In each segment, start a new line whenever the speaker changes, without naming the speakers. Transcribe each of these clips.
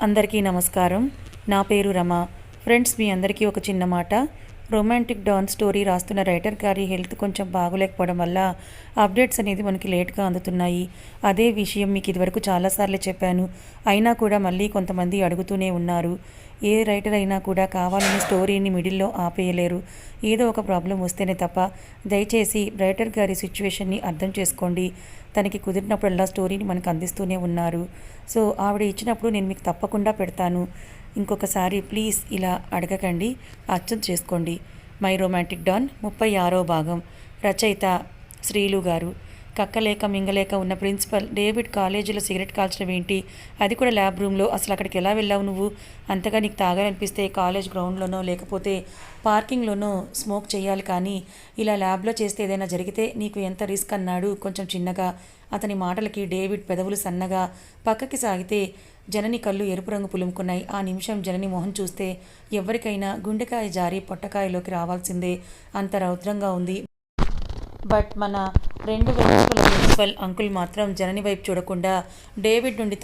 అందరికీ నమస్కారం. నా పేరు రమ. ఫ్రెండ్స్, మీ అందరికీ ఒక చిన్న మాట. రొమాంటిక్ డాన్ స్టోరీ రాస్తున్న రైటర్ గారి హెల్త్ కొంచెం బాగోలేకపోవడం వల్ల అప్డేట్స్ అనేది మనకి లేట్గా అందుతున్నాయి. అదే విషయం మీకు ఇదివరకు చాలాసార్లు చెప్పాను. అయినా కూడా మళ్ళీ కొంతమంది అడుగుతూనే ఉన్నారు. ఏ రైటర్ అయినా కూడా కావాలని స్టోరీని మిడిల్లో ఆపేయలేరు. ఏదో ఒక ప్రాబ్లం వస్తేనే తప్ప. దయచేసి రైటర్ గారి సిచ్యువేషన్ని అర్థం చేసుకోండి. తనకి కుదిరినప్పుడల్లా స్టోరీని మనకు అందిస్తూనే ఉన్నారు. సో ఆవిడ ఇచ్చినప్పుడు నేను మీకు తప్పకుండా పెడతాను. ఇంకొకసారి ప్లీజ్ ఇలా అడగకండి, అర్థం చేసుకోండి. మై రొమాంటిక్ డాన్ 36వ భాగం. రచయిత శ్రీలు గారు. కక్కలేక మింగలేక ఉన్న ప్రిన్సిపల్ డేవిడ్ కాలేజీలో సిగరెట్ కాల్చడం ఏంటి, అది కూడా ల్యాబ్ రూమ్లో. అసలు అక్కడికి ఎలా వెళ్ళావు నువ్వు? అంతగా నీకు తాగాలనిపిస్తే కాలేజ్ గ్రౌండ్లోనో లేకపోతే పార్కింగ్లోనో స్మోక్ చేయాలి, కానీ ఇలా ల్యాబ్లో చేస్తే ఏదైనా జరిగితే నీకు ఎంత రిస్క్ అన్నాడు కొంచెం చిన్నగా. అతని మాటలకి డేవిడ్ పెదవులు సన్నగా పక్కకి సాగితే జనని కళ్ళు ఎరుపు రంగు పులుముకున్నాయి. ఆ నిమిషం జనని మొహం చూస్తే ఎవరికైనా గుండెకాయ జారి పొట్టకాయలోకి రావాల్సిందే, అంత రౌద్రంగా ఉంది. బట్ మన రెండు వెంచుల ప్రిన్సిపల్ అంకుల్ మాత్రం జనని వైపు చూడకుండా డేవిడ్ నుండి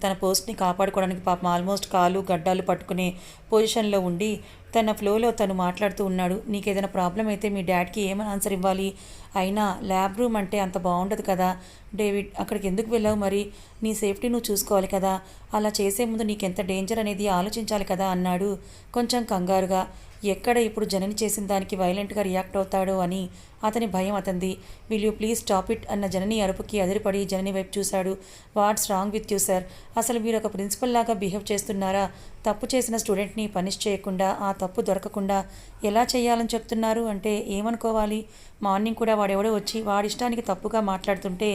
తన పోస్ట్ని కాపాడుకోవడానికి పాపం ఆల్మోస్ట్ కాలు గడ్డాలు పట్టుకునే పొజిషన్లో ఉండి తన ఫ్లోలో తను మాట్లాడుతూ ఉన్నాడు. నీకేదైనా ప్రాబ్లం అయితే మీ డాడ్కి ఏమని ఆన్సర్ ఇవ్వాలి? అయినా ల్యాబ్ రూమ్ అంటే అంత బాగుండదు కదా డేవిడ్. అక్కడికి ఎందుకు వెళ్ళావు? మరి నీ సేఫ్టీ నువ్వు చూసుకోవాలి కదా. అలా చేసే ముందు నీకెంత డేంజర్ అనేది ఆలోచించాలి కదా అన్నాడు కొంచెం కంగారుగా. ఎక్కడ ఇప్పుడు జనని చేసిన దానికి వైలెంట్గా రియాక్ట్ అవుతాడో అని అతని భయం అతంది. Will you please stop it అన్న జనని అరుపుకి అదిరిపడి జనని వైపు చూశాడు. What's wrong with you sir? అసలు మీరు ఒక ప్రిన్సిపల్ లాగా బిహేవ్ చేస్తున్నారా? తప్పు చేసిన స్టూడెంట్ని పనిష్ చేయకుండా, ఆ తప్పు దొరకకుండా ఎలా చేయాలని చెప్తున్నారు అంటే ఏమనుకోవాలి? మార్నింగ్ కూడా వాడెవడో వచ్చి వాడిష్టానికి తప్పుగా మాట్లాడుతుంటే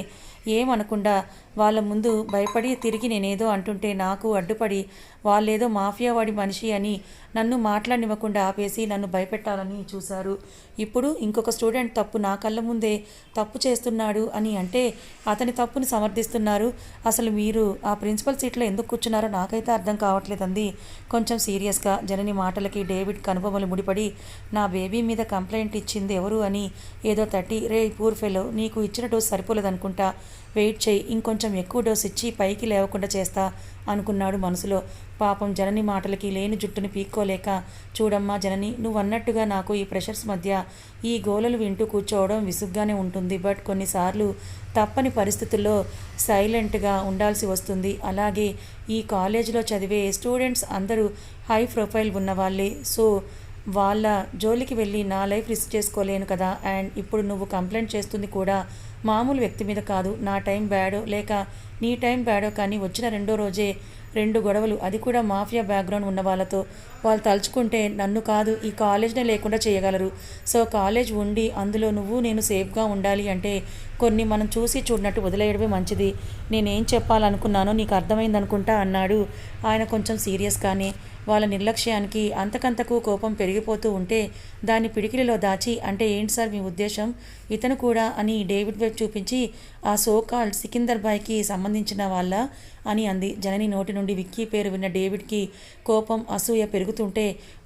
ఏమనకుండా వాళ్ళ ముందు భయపడి తిరిగి నేనేదో అంటుంటే నాకు అడ్డుపడి వాళ్ళేదో మాఫియా వాడి మనిషి అని నన్ను మాట్లాడనివ్వకుండా ఆపేసి నన్ను భయపెట్టాలని చూశారు. ఇప్పుడు ఇంకొక స్టూడెంట్ తప్పు నా కళ్ళ ముందే తప్పు చేస్తున్నాడు అని అంటే అతని తప్పుని సమర్థిస్తున్నారు. అసలు మీరు ఆ ప్రిన్సిపల్ సీట్లో ఎందుకు కూర్చున్నారో నాకైతే అర్థం కావట్లేదండి కొంచెం సీరియస్గా. జనని మాటలకి డేవిడ్ కనుబొమ్మలు ముడిపడి నా బేబీ మీద కంప్లైంట్ ఇచ్చింది ఎవరు అని ఏదో తట్టి, రే పూర్ ఫెలో, నీకు ఇచ్చిన డోస్ సరిపోలేదనుకుంటా, వెయిట్ చేయి, ఇంకొంచెం ఎక్కువ డోస్ ఇచ్చి పైకి లేవకుండా చేస్తా అనుకున్నాడు మనసులో. పాపం జనని మాటలకి లేని జుట్టుని పీక్కోలేక, చూడమ్మా జనని, నువ్వు అన్నట్టుగా నాకు ఈ ప్రెషర్స్ మధ్య ఈ గోలలు వింటూ కూర్చోవడం విసుగ్గానే ఉంటుంది. బట్ కొన్నిసార్లు తప్పని పరిస్థితుల్లో సైలెంట్గా ఉండాల్సి వస్తుంది. అలాగే ఈ కాలేజీలో చదివే స్టూడెంట్స్ అందరూ హై ప్రొఫైల్ ఉన్నవాళ్ళే. సో వాళ్ళ జోలికి వెళ్ళి నా లైఫ్ రిస్క్ చేసుకోలేను కదా. అండ్ ఇప్పుడు నువ్వు కంప్లైంట్ చేస్తుంది కూడా మామూలు వ్యక్తి మీద కాదు. నా టైం బ్యాడో లేక నీ టైం బ్యాడో కానీ వచ్చిన రెండో రోజే 2 గొడవలు, అది కూడా మాఫియా బ్యాక్గ్రౌండ్ ఉన్న వాళ్ళతో. వాళ్ళు తలుచుకుంటే నన్ను కాదు ఈ కాలేజ్నే లేకుండా చేయగలరు. సో కాలేజ్ ఉండి అందులో నువ్వు నేను సేఫ్గా ఉండాలి అంటే కొన్ని మనం చూసి చూడనట్టు వదిలేయడమే మంచిది. నేనేం చెప్పాలనుకున్నానో నీకు అర్థమైందనుకుంటా అన్నాడు ఆయన కొంచెం సీరియస్గానే. వాళ్ళ నిర్లక్ష్యానికి అంతకంతకు కోపం పెరిగిపోతూ ఉంటే దాన్ని పిడికిలిలో దాచి, అంటే ఏంటి సార్ మీ ఉద్దేశం? ఇతను కూడా అని డేవిడ్ వైపు చూపించి, ఆ సోకాల్డ్ సికిందర్ బాయ్కి సంబంధించిన వాళ్ళ అని అంది. జనని నోటి నుండి విక్కీ పేరు విన్న డేవిడ్కి కోపం అసూయ పెరుగుతుంటే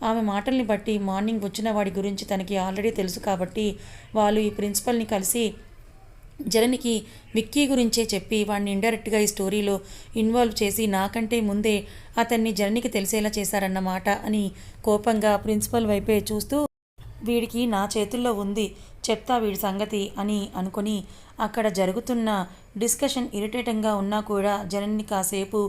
ఆమె మాటల్ని బట్టి మార్నింగ్ వచ్చిన వాడి గురించి తనకి ఆల్రెడీ తెలుసు కాబట్టి వాళ్ళు ఈ ప్రిన్సిపల్ని కలిసి జననికి విక్కీ గురించే చెప్పి వాడిని ఇండైరెక్ట్గా ఈ స్టోరీలో ఇన్వాల్వ్ చేసి నాకంటే ముందే అతన్ని జననికి తెలిసేలా చేశారన్నమాట అని కోపంగా ప్రిన్సిపల్ వైపే చూస్తూ, వీడికి నా చేతుల్లో ఉంది, చెప్తా వీడి సంగతి అని అనుకొని అక్కడ జరుగుతున్న డిస్కషన్ ఇరిటేటింగ్గా ఉన్నా కూడా జనని కాసేపు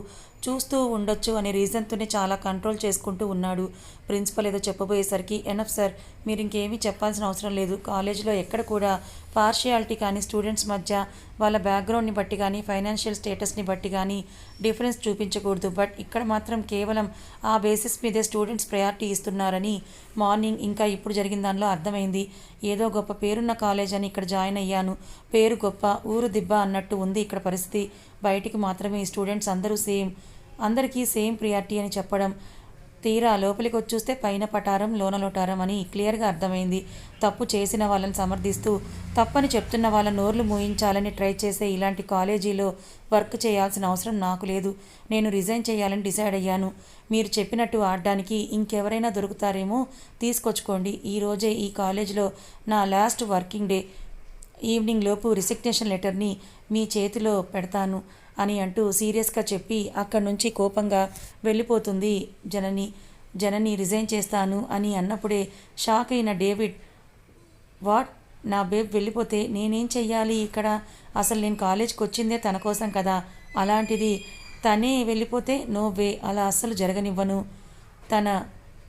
చూస్తూ ఉండొచ్చు అనే రీజన్తోనే చాలా కంట్రోల్ చేసుకుంటూ ఉన్నాడు. ప్రిన్సిపల్ ఏదో చెప్పబోయేసరికి, ఎనఫ్ సార్, మీరు ఇంకేమీ చెప్పాల్సిన అవసరం లేదు. కాలేజీలో ఎక్కడ కూడా పార్షియాలిటీ కానీ, స్టూడెంట్స్ మధ్య వాళ్ళ బ్యాక్గ్రౌండ్ని బట్టి కానీ, ఫైనాన్షియల్ స్టేటస్ని బట్టి కానీ డిఫరెన్స్ చూపించకూడదు. బట్ ఇక్కడ మాత్రం కేవలం ఆ బేసిస్ మీదే స్టూడెంట్స్ ప్రయారిటీ ఇస్తున్నారని మార్నింగ్ ఇంకా ఇప్పుడు జరిగిన దానిలో అర్థమైంది. ఏదో గొప్ప పేరున్న కాలేజ్ అని ఇక్కడ జాయిన్ అయ్యాను, పేరు గొప్ప ఊరు దిబ్బ అన్నట్టు ఉంది ఇక్కడ పరిస్థితి. బయటికి మాత్రమే ఈ స్టూడెంట్స్ అందరికీ సేమ్ ప్రియారిటీ అని చెప్పడం, తీరా లోపలికి వచ్చి చూస్తే పైన పటారం లోన లోటారం అని క్లియర్గా అర్థమైంది. తప్పు చేసిన వాళ్ళని సమర్థిస్తూ తప్పని చెప్తున్న వాళ్ళ నోర్లు మూయించాలని ట్రై చేసే ఇలాంటి కాలేజీలో వర్క్ చేయాల్సిన అవసరం నాకు లేదు. నేను రిజైన్ చేయాలని డిసైడ్ అయ్యాను. మీరు చెప్పినట్టు ఆడడానికి ఇంకెవరైనా దొరుకుతారేమో తీసుకొచ్చుకోండి. ఈరోజే ఈ కాలేజీలో నా లాస్ట్ వర్కింగ్ డే. ఈవినింగ్ లోపు రిసిగ్నేషన్ లెటర్ని మీ చేతిలో పెడతాను. అని అంటూ సీరియస్గా చెప్పి అక్కడి నుంచి కోపంగా వెళ్ళిపోతుంది జనని. జనని రిజైన్ చేస్తాను అని అన్నప్పుడే షాక్ అయిన డేవిడ్, వాట్, నా బేబ్ వెళ్ళిపోతే నేనేం చెయ్యాలి ఇక్కడ? అసలు నేను కాలేజ్కి వచ్చిందే తన కోసం కదా, అలాంటిది తనే వెళ్ళిపోతే నో వే, అలా అస్సలు జరగనివ్వను. తన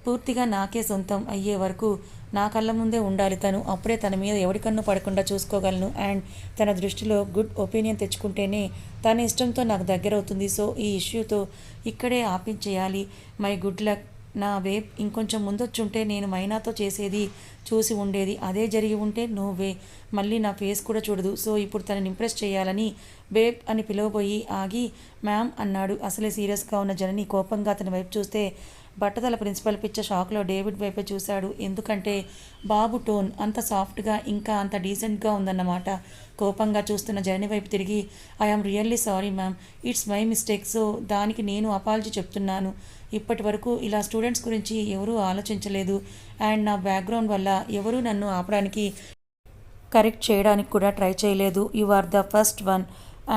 పూర్తిగా నాకే సొంతం అయ్యే వరకు నా కళ్ళ ముందే ఉండాలి తను, అప్పుడే తన మీద ఎవరికన్ను పడకుండా చూసుకోగలను. అండ్ తన దృష్టిలో గుడ్ ఒపీనియన్ తెచ్చుకుంటేనే తన ఇష్టంతో నాకు దగ్గర అవుతుంది. సో ఈ ఇష్యూతో ఇక్కడే ఆపించేయాలి. My good luck. నా బేబ్ ఇంకొంచెం ముందొచ్చుంటే నేను మైనాతో చేసేది చూసి ఉండేది. అదే జరిగి ఉంటే నో వే, మళ్ళీ నా ఫేస్ కూడా చూడదు. సో ఇప్పుడు తనని ఇంప్రెస్ చేయాలని బేబ్ అని పిలవబోయి ఆగి మ్యామ్ అన్నాడు. అసలే సీరియస్గా ఉన్న జనని కోపంగా అతని వైపు చూస్తే బట్టతల ప్రిన్సిపల్ పిచ్చ షాక్లో డేవిడ్ వైపే చూశాడు. ఎందుకంటే బాబు టోన్ అంత సాఫ్ట్గా ఇంకా అంత డీసెంట్గా ఉందన్నమాట. కోపంగా చూస్తున్న జనని వైపు తిరిగి I am really sorry ma'am, it's my mistake. So దానికి నేను అపాలజీ చెప్తున్నాను. ఇప్పటి వరకు ఇలా స్టూడెంట్స్ గురించి ఎవరూ ఆలోచించలేదు. అండ్ నా బ్యాక్గ్రౌండ్ వల్ల ఎవరూ నన్ను ఆపడానికి కరెక్ట్ చేయడానికి కూడా ట్రై చేయలేదు. You are the first one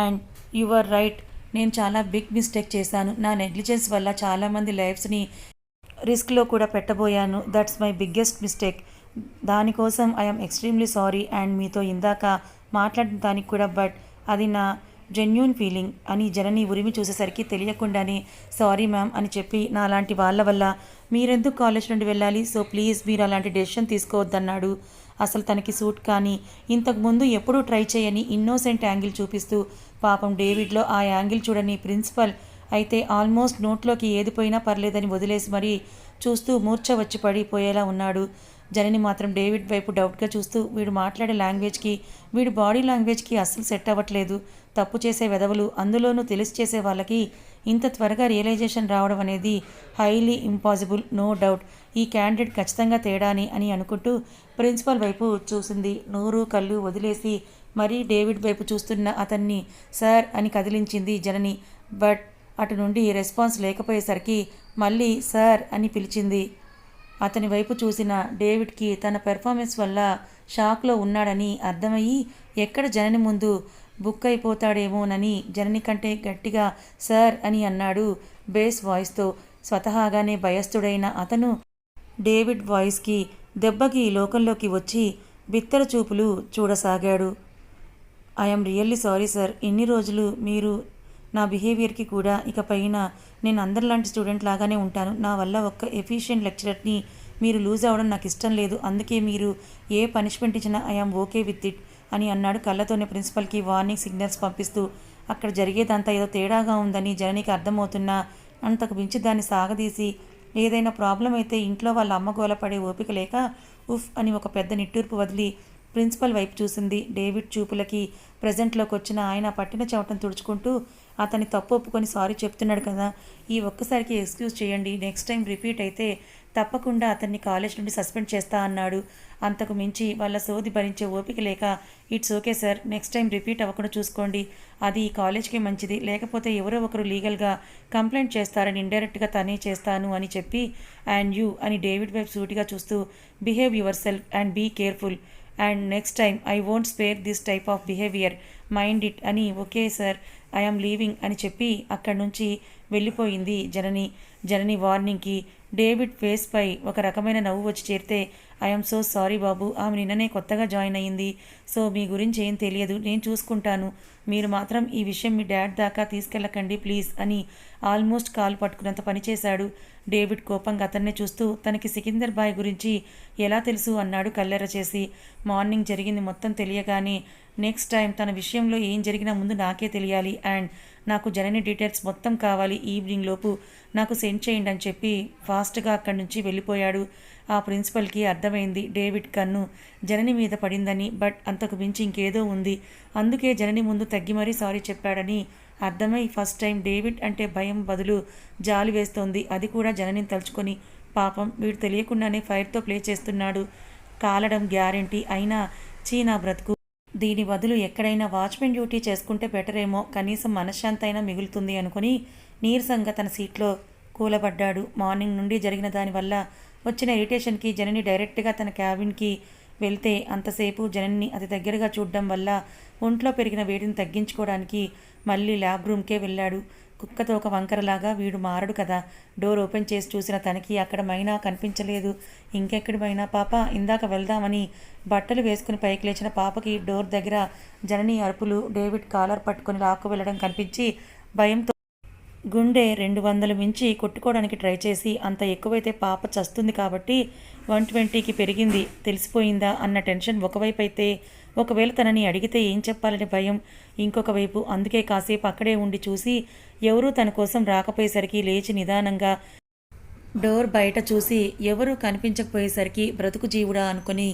and you are right. నేను చాలా బిగ్ మిస్టేక్ చేశాను. నా నెగ్లిజెన్స్ వల్ల చాలామంది లైఫ్స్ని రిస్క్లో కూడా పెట్టబోయాను. That's my biggest mistake. దానికోసం ఐఎమ్ ఎక్స్ట్రీమ్లీ సారీ. అండ్ మీతో ఇందాక మాట్లాడిన దానికి కూడా, బట్ అది నా జెన్యూన్ ఫీలింగ్ అని జనని ఉరిమి చూసేసరికి తెలియకుండానే సారీ మ్యామ్ అని చెప్పి, నా అలాంటి వాళ్ళ వల్ల మీరెందుకు కాలేజ్ నుండి వెళ్ళాలి, సో ప్లీజ్ మీరు అలాంటి డెసిషన్ తీసుకోవద్దన్నాడు. అసలు తనకి సూట్ కానీ ఇంతకుముందు ఎప్పుడూ ట్రై చేయని ఇన్నోసెంట్ యాంగిల్ చూపిస్తూ, పాపం డేవిడ్లో ఆ యాంగిల్ చూడని ప్రిన్సిపల్ అయితే ఆల్మోస్ట్ నోట్లోకి ఏది పోయినా పర్లేదని వదిలేసి మరీ చూస్తూ మూర్ఛ వచ్చి పడిపోయేలా ఉన్నాడు. జనని మాత్రం డేవిడ్ వైపు డౌట్గా చూస్తూ, వీడు మాట్లాడే లాంగ్వేజ్కి వీడి బాడీ లాంగ్వేజ్కి అస్సలు సెట్ అవ్వట్లేదు. తప్పు చేసే వెధవలు, అందులోనూ తెలిసి చేసే వాళ్ళకి ఇంత త్వరగా రియలైజేషన్ రావడం అనేది హైలీ ఇంపాసిబుల్. నో డౌట్ ఈ క్యాండిడేట్ ఖచ్చితంగా తేడాని అని అనుకుంటూ ప్రిన్సిపల్ వైపు చూసింది. నోరు కళ్ళు వదిలేసి మరీ డేవిడ్ వైపు చూస్తున్న అతన్ని సార్ అని కదిలించింది జనని. బట్ అటు నుండి రెస్పాన్స్ లేకపోయేసరికి మళ్ళీ సార్ అని పిలిచింది. అతని వైపు చూసిన డేవిడ్కి తన పెర్ఫార్మెన్స్ వల్ల షాక్లో ఉన్నాడని అర్థమయ్యి ఎక్కడ జనని ముందు బుక్ అయిపోతాడేమోనని జనని కంటే గట్టిగా సార్ అని అన్నాడు బేస్ వాయిస్తో. స్వతహాగానే భయస్థుడైన అతను డేవిడ్ వాయిస్కి దెబ్బకి లోకంలోకి వచ్చి బిత్తర చూపులు చూడసాగాడు. I'm really sorry sir. ఇన్ని రోజులు మీరు నా బిహేవియర్కి కూడా ఇక పైన నేను అందరిలాంటి స్టూడెంట్ లాగానే ఉంటాను. నా వల్ల ఒక్క ఎఫిషియెంట్ లెక్చరర్ని మీరు లూజ్ అవ్వడం నాకు ఇష్టం లేదు. అందుకే మీరు ఏ పనిష్మెంట్ ఇచ్చినా ఐఆమ్ ఓకే విత్ ఇట్ అని అన్నాడు కళ్ళతోనే ప్రిన్సిపల్కి వార్నింగ్ సిగ్నల్స్ పంపిస్తూ. అక్కడ జరిగేదంతా ఏదో తేడాగా ఉందని జననికి అర్థమవుతున్నా అంతకు మించి దాన్ని సాగదీసి ఏదైనా ప్రాబ్లం అయితే ఇంట్లో వాళ్ళ అమ్మ గోలపడే ఓపిక లేక ఉఫ్ అని ఒక పెద్ద నిట్టూర్పు వదిలి ప్రిన్సిపల్ వైపు చూసింది. డేవిడ్ చూపులకి ప్రజెంట్లోకి వచ్చిన ఆయన పట్టిన చెమటను తుడుచుకుంటూ అతని తప్పు ఒప్పుకొని సారీ చెప్తున్నాడు కదా, ఈ ఒక్కసారికి ఎక్స్క్యూజ్ చేయండి, నెక్స్ట్ టైం రిపీట్ అయితే తప్పకుండా అతన్ని కాలేజ్ నుండి సస్పెండ్ చేస్తా అన్నాడు. అంతకు మించి వాళ్ళ సోది భరించే ఓపిక లేక it's okay sir, next time repeat అవ్వకుండా చూసుకోండి, అది ఈ కాలేజ్కి మంచిది, లేకపోతే ఎవరో ఒకరు లీగల్గా కంప్లైంట్ చేస్తారని ఇండైరెక్ట్గా తనే చేస్తాను అని చెప్పి అండ్ యూ అని డేవిడ్ వైపు సూటిగా చూస్తూ behave yourself and be careful and next time I won't spare this type of behaviour, mind it అని ఓకే సార్ ఐఆమ్ లీవింగ్ అని చెప్పి అక్కడి నుంచి వెళ్ళిపోయింది జనని. జనని వార్నింగ్కి డేవిడ్ ఫేస్పై ఒక రకమైన నవ్వు వచ్చి చేరితే ఐఎమ్ సో సారీ బాబు, ఆమె నిన్ననే కొత్తగా జాయిన్ అయ్యింది, సో మీ గురించి ఏం తెలియదు, నేను చూసుకుంటాను, మీరు మాత్రం ఈ విషయం మీ డాడ్ దాకా తీసుకెళ్ళకండి ప్లీజ్ అని ఆల్మోస్ట్ కాలు పట్టుకున్నంత పనిచేశాడు. డేవిడ్ కోపంగా అతన్నే చూస్తూ తనకి సికిందర్ బాయ్ గురించి ఎలా తెలుసు అన్నాడు కల్లెర చేసి. మార్నింగ్ జరిగింది మొత్తం తెలియగానే నెక్స్ట్ టైం తన విషయంలో ఏం జరిగినా ముందు నాకే తెలియాలి అండ్ నాకు జనని డీటెయిల్స్ మొత్తం కావాలి, ఈవినింగ్ లోపు నాకు సెండ్ చేయండి అని చెప్పి ఫాస్ట్గా అక్కడి నుంచి వెళ్ళిపోయాడు. ఆ ప్రిన్సిపల్కి అర్థమైంది డేవిడ్ కన్ను జనని మీద పడిందని, బట్ అంతకు మించి ఇంకేదో ఉంది, అందుకే జనని ముందు తగ్గి మరీ సారీ చెప్పాడని అర్థమై ఫస్ట్ టైం డేవిడ్ అంటే భయం బదులు జాలి వేస్తోంది. అది కూడా జననిని తలుచుకొని, పాపం వీడు తెలియకుండానే ఫైర్తో ప్లే చేస్తున్నాడు, కాలడం గ్యారెంటీ, అయినా చీనా బ్రతుకు, దీని బదులు ఎక్కడైనా వాచ్మెన్ డ్యూటీ చేసుకుంటే బెటర్ ఏమో, కనీసం మనశ్శాంతి అయినా మిగులుతుంది అనుకుని నీరసంగా తన సీట్లో కూలబడ్డాడు. మార్నింగ్ నుండి జరిగిన దానివల్ల వచ్చిన ఇరిటేషన్కి జనని డైరెక్ట్గా తన క్యాబిన్కి వెళ్తే అంతసేపు జనని అతి దగ్గరగా చూడడం వల్ల ఒంట్లో పెరిగిన వేడిని తగ్గించుకోవడానికి మళ్ళీ ల్యాబ్ రూమ్కే వెళ్ళాడు. కుక్కతో ఒక వంకరలాగా వీడు మారడు కదా. డోర్ ఓపెన్ చేసి చూసిన తనకి అక్కడ మైనా కనిపించలేదు. ఇంకెక్కడి మైనా పాప, ఇందాక వెళ్దామని బట్టలు వేసుకుని పైకి లేచిన పాపకి డోర్ దగ్గర జనని అరుపులు, డేవిడ్ కాలర్ పట్టుకొని లాక్కు వెళ్ళడం కనిపించి భయంతో గుండె 200 మించి కొట్టుకోవడానికి ట్రై చేసి, అంత ఎక్కువైతే పాప చస్తుంది కాబట్టి 120కి పెరిగింది తెలిసిపోయిందా అన్న టెన్షన్ ఒకవైపు అయితే, ఒకవేళ తనని అడిగితే ఏం చెప్పాలని భయం ఇంకొక వైపు. అందుకే కాసేపు అక్కడే ఉండి చూసి ఎవరూ తన కోసం రాకపోయేసరికి లేచి నిదానంగా డోర్ బయట చూసి ఎవరూ కనిపించకపోయేసరికి బ్రతుకు జీవుడా అనుకుని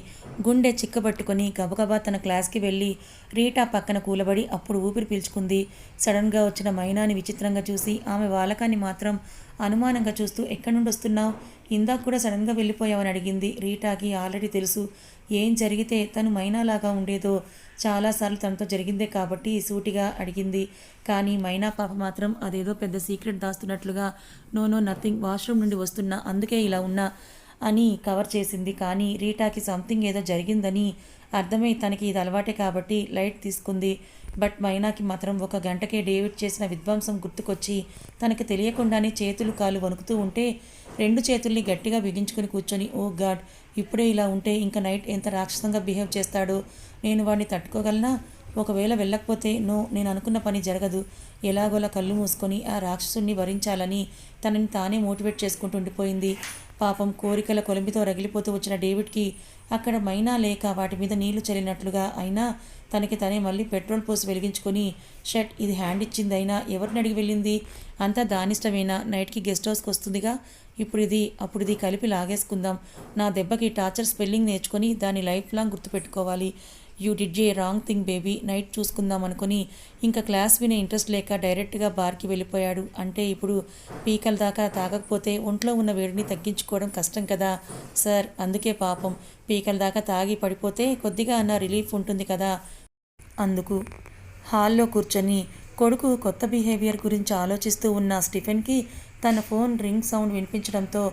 గుండె చిక్కబట్టుకొని గబగబా తన క్లాస్కి వెళ్ళి రీటా పక్కన కూలబడి అప్పుడు ఊపిరి పీల్చుకుంది. సడన్గా వచ్చిన మైనాని విచిత్రంగా చూసి ఆమె వాలకాన్ని మాత్రం అనుమానంగా చూస్తూ, ఎక్కడి నుండి వస్తున్నావు? ఇందాక కూడా సడన్గా వెళ్ళిపోయావని అడిగింది. రీటాకి ఆల్రెడీ తెలుసు ఏం జరిగితే తను మైనాలాగా ఉండేదో. చాలాసార్లు తనతో జరిగిందే కాబట్టి సూటిగా అడిగింది. కానీ మైనా పాప మాత్రం అదేదో పెద్ద సీక్రెట్ దాస్తున్నట్లుగా నో నథింగ్, వాష్రూమ్ నుండి వస్తున్నా, అందుకే ఇలా ఉన్నా అని కవర్ చేసింది. కానీ రీటాకి సంథింగ్ ఏదో జరిగిందని అర్థమై తనకి ఇది అలవాటే కాబట్టి లైట్ తీసుకుంది. బట్ మైనాకి మాత్రం ఒక గంటకే డేవిడ్ చేసిన విధ్వంసం గుర్తుకొచ్చి తనకి తెలియకుండానే చేతులు కాలు వణుకుతూ ఉంటే 2 చేతుల్ని గట్టిగా బిగించుకుని కూర్చొని, ఓ గాడ్, ఇప్పుడే ఇలా ఉంటే ఇంకా నైట్ ఎంత రాక్షసంగా బిహేవ్ చేస్తాడో, నేను వాడిని తట్టుకోగలనా? ఒకవేళ వెళ్ళకపోతే నేను అనుకున్న పని జరగదు. ఎలాగోలా కళ్ళు మూసుకొని ఆ రాక్షసుని భరించాలని తనని తానే మోటివేట్ చేసుకుంటూ ఉండిపోయింది. పాపం కోరికల కొలిమితో రగిలిపోతూ వచ్చిన డేవిడ్కి అక్కడ మైనా లేక వాటి మీద నీళ్లు చల్లినట్లుగా అయినా తనకి తనే మళ్ళీ పెట్రోల్ పోసి వెలిగించుకొని, షట్, ఇది హ్యాండ్ ఇచ్చింది అయినా ఎవరిని అడిగి వెళ్ళింది? అంతా దానిష్టమేనా? నైట్కి గెస్ట్ హౌస్కి వస్తుందిగా, అప్పుడు ఇది కలిపి లాగేసుకుందాం. నా దెబ్బకి టార్చర్ స్పెల్లింగ్ నేర్చుకొని దాన్ని లైఫ్ లాంగ్ గుర్తుపెట్టుకోవాలి. You did a wrong thing baby. Night చూసుకుందాం అనుకుని ఇంకా క్లాస్ వినే ఇంట్రెస్ట్ లేక డైరెక్ట్గా బార్కి వెళ్ళిపోయాడు. అంటే ఇప్పుడు పీకల దాకా తాగకపోతే ఒంట్లో ఉన్న వేడిని తగ్గించుకోవడం కష్టం కదా సార్. అందుకే పాపం పీకల దాకా తాగి పడిపోతే కొద్దిగా అన్న రిలీఫ్ ఉంటుంది కదా. అందుకు హాల్లో కూర్చొని కొడుకు కొత్త బిహేవియర్ గురించి ఆలోచిస్తూ ఉన్న స్టీఫెన్కి తన ఫోన్ రింగ్ సౌండ్ వినిపించడంతో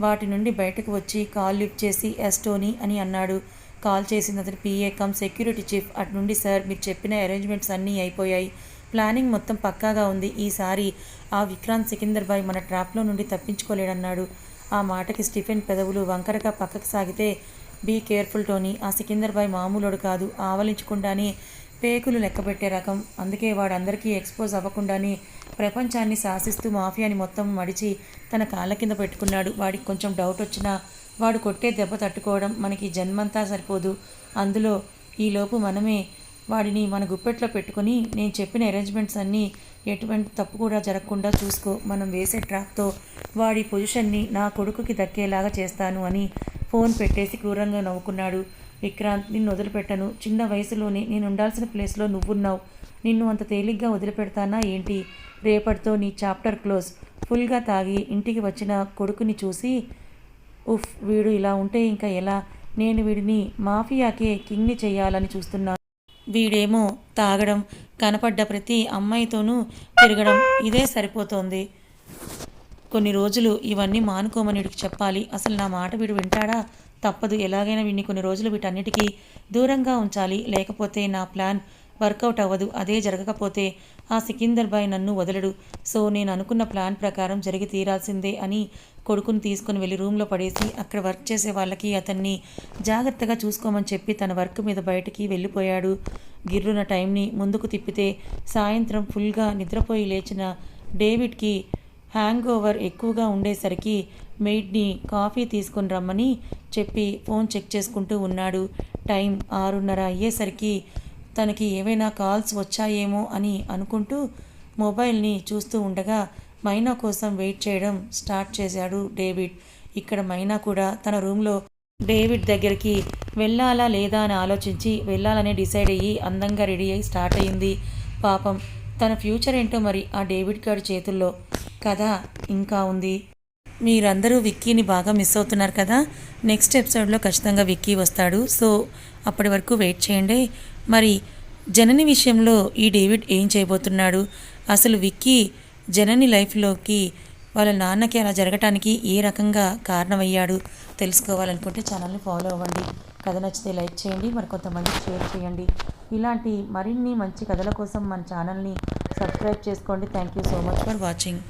వాటి నుండి బయటకు వచ్చి కాల్ లిఫ్ట్ చేసి ఎస్టోనీ అని అన్నాడు. కాల్ చేసింది అతని పిఏ కమ్ సెక్యూరిటీ చీఫ్. అటు నుండి, సార్, మీరు చెప్పిన అరేంజ్మెంట్స్ అన్నీ అయిపోయాయి, ప్లానింగ్ మొత్తం పక్కాగా ఉంది. ఈసారి ఆ విక్రాంత్ సికిందర్ బాయ్ మన ట్రాప్లో నుండి తప్పించుకోలేడన్నాడు. ఆ మాటకి స్టీఫెన్ పెదవులు వంకరగా పక్కకు సాగితే, బీ కేర్ఫుల్ టోనీ, ఆ సికిందర్ బాయ్ మామూలుడు కాదు, ఆవలించకుండానే పేకులు లెక్కబెట్టే రకం. అందుకే వాడు అందరికీ ఎక్స్పోజ్ అవ్వకుండానే ప్రపంచాన్ని శాసిస్తూ మాఫియాని మొత్తం మడిచి తన కాళ్ళ కింద పెట్టుకున్నాడు. వాడికి కొంచెం డౌట్ వచ్చినా వాడు కొట్టే దెబ్బ తట్టుకోవడం మనకి జన్మంతా సరిపోదు. అందులో ఈలోపు మనమే వాడిని మన గుప్పెట్లో పెట్టుకొని, నేను చెప్పిన అరేంజ్మెంట్స్ అన్నీ ఎటువంటి తప్పు కూడా జరగకుండా చూసుకో. మనం వేసే ట్రాప్తో వాడి పొజిషన్ని నా కొడుకుకి దక్కేలాగా చేస్తాను అని ఫోన్ పెట్టేసి క్రూరంగా నవ్వుకున్నాడు. విక్రాంత్, నిన్ను వదిలిపెట్టను. చిన్న వయసులోనే నేను ఉండాల్సిన ప్లేస్లో నువ్వున్నావు. నిన్ను అంత తేలిగ్గా వదిలిపెడతానా ఏంటి? రేపటితో నీ చాప్టర్ క్లోజ్. ఫుల్గా తాగి ఇంటికి వచ్చిన కొడుకుని చూసి, ఉఫ్, వీడు ఇలా ఉంటే ఇంకా ఎలా? నేను వీడిని మాఫియాకే కింగ్ని చేయాలని చూస్తున్నాను. వీడేమో తాగడం, కనపడ్డ ప్రతి అమ్మాయితోనూ తిరగడం, ఇదే సరిపోతోంది. కొన్ని రోజులు ఇవన్నీ మానుకోమని వీడికి చెప్పాలి. అసలు నా మాట వీడు వింటాడా? తప్పదు, ఎలాగైనా వీడిని కొన్ని రోజులు వీటన్నిటికీ దూరంగా ఉంచాలి. లేకపోతే నా ప్లాన్ వర్కౌట్ అవ్వదు. అదే జరగకపోతే ఆ సికిందర్ బాయ్ నన్ను వదలడు. సో నేను అనుకున్న ప్లాన్ ప్రకారం జరిగి తీరాల్సిందే అని కొడుకుని తీసుకుని వెళ్ళి రూమ్లో పడేసి అక్కడ వర్క్ చేసే వాళ్ళకి అతన్ని జాగ్రత్తగా చూసుకోమని చెప్పి తన వర్క్ మీద బయటికి వెళ్ళిపోయాడు. గిర్రున టైంని ముందుకు తిప్పితే సాయంత్రం ఫుల్గా నిద్రపోయి లేచిన డేవిడ్కి హ్యాంగ్ ఓవర్ ఎక్కువగా ఉండేసరికి మెయిడ్ని కాఫీ తీసుకొని రమ్మని చెప్పి ఫోన్ చెక్ చేసుకుంటూ ఉన్నాడు. టైం 6:30 అయ్యేసరికి తనకి ఏవైనా కాల్స్ వచ్చాయేమో అని అనుకుంటూ మొబైల్ని చూస్తూ ఉండగా మైనా కోసం వెయిట్ చేయడం స్టార్ట్ చేశాడు డేవిడ్. ఇక్కడ మైనా కూడా తన రూమ్లో డేవిడ్ దగ్గరికి వెళ్ళాలా లేదా అని ఆలోచించి వెళ్ళాలనే డిసైడ్ అయ్యి అందంగా రెడీ అయ్యి స్టార్ట్ అయ్యింది. పాపం తన ఫ్యూచర్ ఏంటో మరి ఆ డేవిడ్ గారి చేతుల్లో. కథ ఇంకా ఉంది. మీరందరూ విక్కీని బాగా మిస్ అవుతున్నారు కదా. నెక్స్ట్ ఎపిసోడ్లో ఖచ్చితంగా విక్కీ వస్తాడు. సో అప్పటి వరకు వెయిట్ చేయండి. మరి జనని విషయంలో ఈ డేవిడ్ ఏం చేయబోతున్నాడు? అసలు విక్కీ జనని లైఫ్లోకి వాళ్ళ నాన్నకి అలా జరగటానికి ఏ రకంగా కారణమయ్యాడు తెలుసుకోవాలనుకుంటే ఛానల్ని ఫాలో అవ్వండి. కథ నచ్చితే లైక్ చేయండి, మరి కొంతమందికి షేర్ చేయండి. ఇలాంటి మరిన్ని మంచి కథల కోసం మన ఛానల్ని సబ్స్క్రైబ్ చేసుకోండి. Thank you so much for watching.